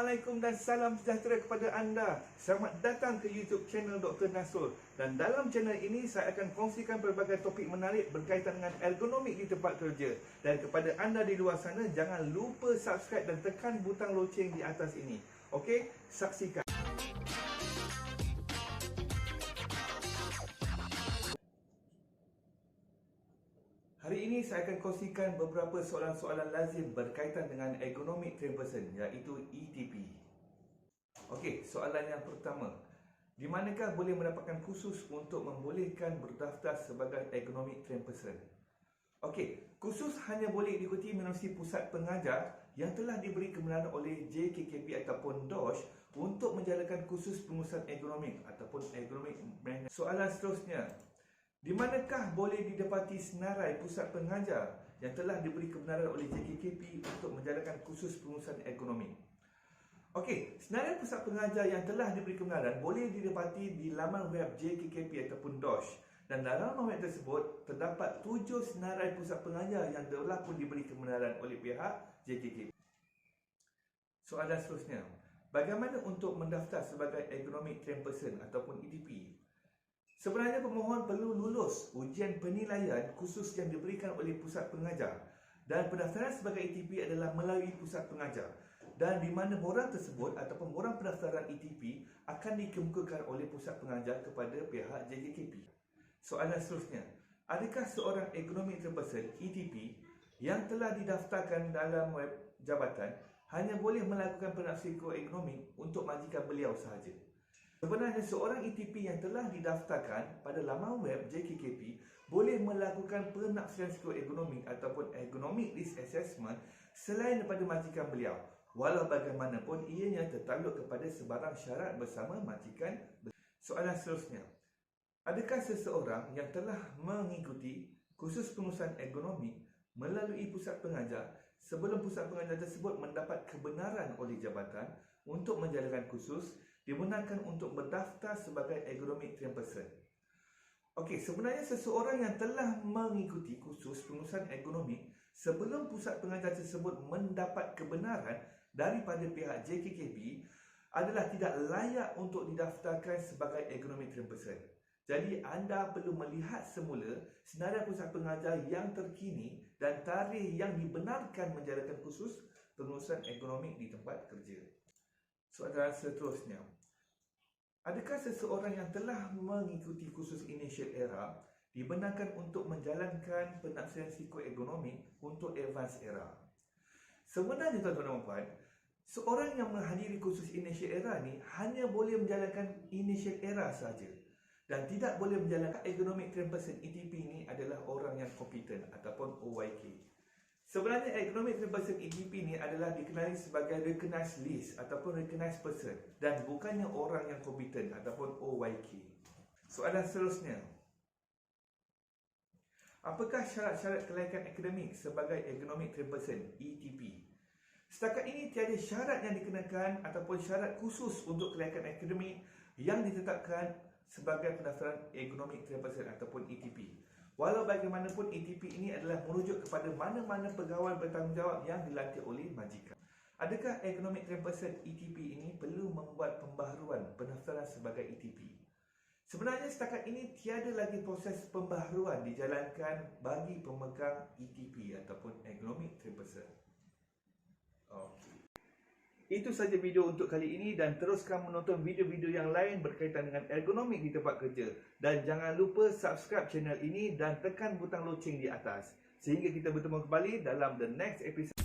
Assalamualaikum dan salam sejahtera kepada anda. Selamat datang ke YouTube channel Dr. Nasrul. Dan dalam channel ini saya akan kongsikan pelbagai topik menarik berkaitan dengan ergonomik di tempat kerja. Dan kepada anda di luar sana, jangan lupa subscribe dan tekan butang loceng di atas ini. Okey, saksikan. Hari ini saya akan kongsikan beberapa soalan-soalan lazim berkaitan dengan ergonomic train person, iaitu ETP. Okey, soalan yang pertama. Di manakah boleh mendapatkan kursus untuk membolehkan berdaftar sebagai ergonomic train person? Okey, kursus hanya boleh diikuti menerusi pusat pengajar yang telah diberi kebenaran oleh JKKP ataupun DOSH untuk menjalankan kursus pengurusan ergonomik ataupun ergonomic management. Soalan seterusnya. Di manakah boleh didapati senarai pusat pengajar yang telah diberi kebenaran oleh JKKP untuk menjalankan kursus pengurusan ergonomik? Okey, senarai pusat pengajar yang telah diberi kebenaran boleh didapati di laman web JKKP ataupun DOSH. Dan dalam laman web tersebut terdapat 7 senarai pusat pengajar yang telah pun diberi kebenaran oleh pihak JKKP. Soalan seterusnya. Bagaimana untuk mendaftar sebagai ergonomic train person ataupun ETP? Sebenarnya pemohon perlu lulus ujian penilaian khusus yang diberikan oleh pusat pengajar, dan pendaftaran sebagai ETP adalah melalui pusat pengajar, dan di mana borang tersebut ataupun borang pendaftaran ETP akan dikemukakan oleh pusat pengajar kepada pihak JKKP. Soalan seterusnya, adakah seorang ergonomic train person ETP yang telah didaftarkan dalam web jabatan hanya boleh melakukan penafsiran psikoergonomik untuk majikan beliau sahaja? Sebenarnya seorang ETP yang telah didaftarkan pada laman web JKKP boleh melakukan penafsiran psikoergonomik ataupun ergonomic risk assessment selain daripada majikan beliau, walau bagaimanapun ianya tertakluk kepada sebarang syarat bersama majikan beliau. Soalan seterusnya, adakah seseorang yang telah mengikuti kursus pengurusan ergonomik melalui pusat pengajar sebelum pusat pengajar tersebut mendapat kebenaran oleh jabatan untuk menjalankan kursus dibenarkan untuk berdaftar sebagai ergonomic train person? Okey, sebenarnya seseorang yang telah mengikuti kursus pengurusan ergonomik sebelum pusat pengajar tersebut mendapat kebenaran daripada pihak JKKP adalah tidak layak untuk didaftarkan sebagai ergonomic train person. Jadi anda perlu melihat semula senarai pusat pengajar yang terkini dan tarikh yang dibenarkan menjalankan kursus pengurusan ergonomik di tempat kerja. Soalan seterusnya, adakah seseorang yang telah mengikuti kursus initial era dibenarkan untuk menjalankan penafsiran psikoergonomik untuk advanced era? Sebenarnya tuan-tuan dan puan, seorang yang menghadiri kursus initial era ni hanya boleh menjalankan initial era saja dan tidak boleh menjalankan ergonomic train person ETP ni adalah orang yang kompeten ataupun OYK. Sebenarnya ergonomic train person ETP ni adalah dikenali sebagai recognized list ataupun recognized person dan bukannya orang yang kompeten ataupun OYK. Soalan seterusnya, apakah syarat-syarat kelayakan akademik sebagai ergonomic train person ETP? Setakat ini tiada syarat yang dikenakan ataupun syarat khusus untuk kelayakan akademik yang ditetapkan sebagai pendaftaran ergonomic train person ataupun ETP. Walau bagaimanapun ETP ini adalah merujuk kepada mana-mana pegawai bertanggungjawab yang dilantik oleh majikan. Adakah ergonomic train person ETP ini perlu membuat pembaharuan pendaftaran sebagai ETP? Sebenarnya setakat ini tiada lagi proses pembaharuan dijalankan bagi pemegang ETP ataupun ergonomic train person. Okey. Itu saja video untuk kali ini dan teruskan menonton video-video yang lain berkaitan dengan ergonomik di tempat kerja. Dan jangan lupa subscribe channel ini dan tekan butang loceng di atas. Sehingga kita bertemu kembali dalam the next episode.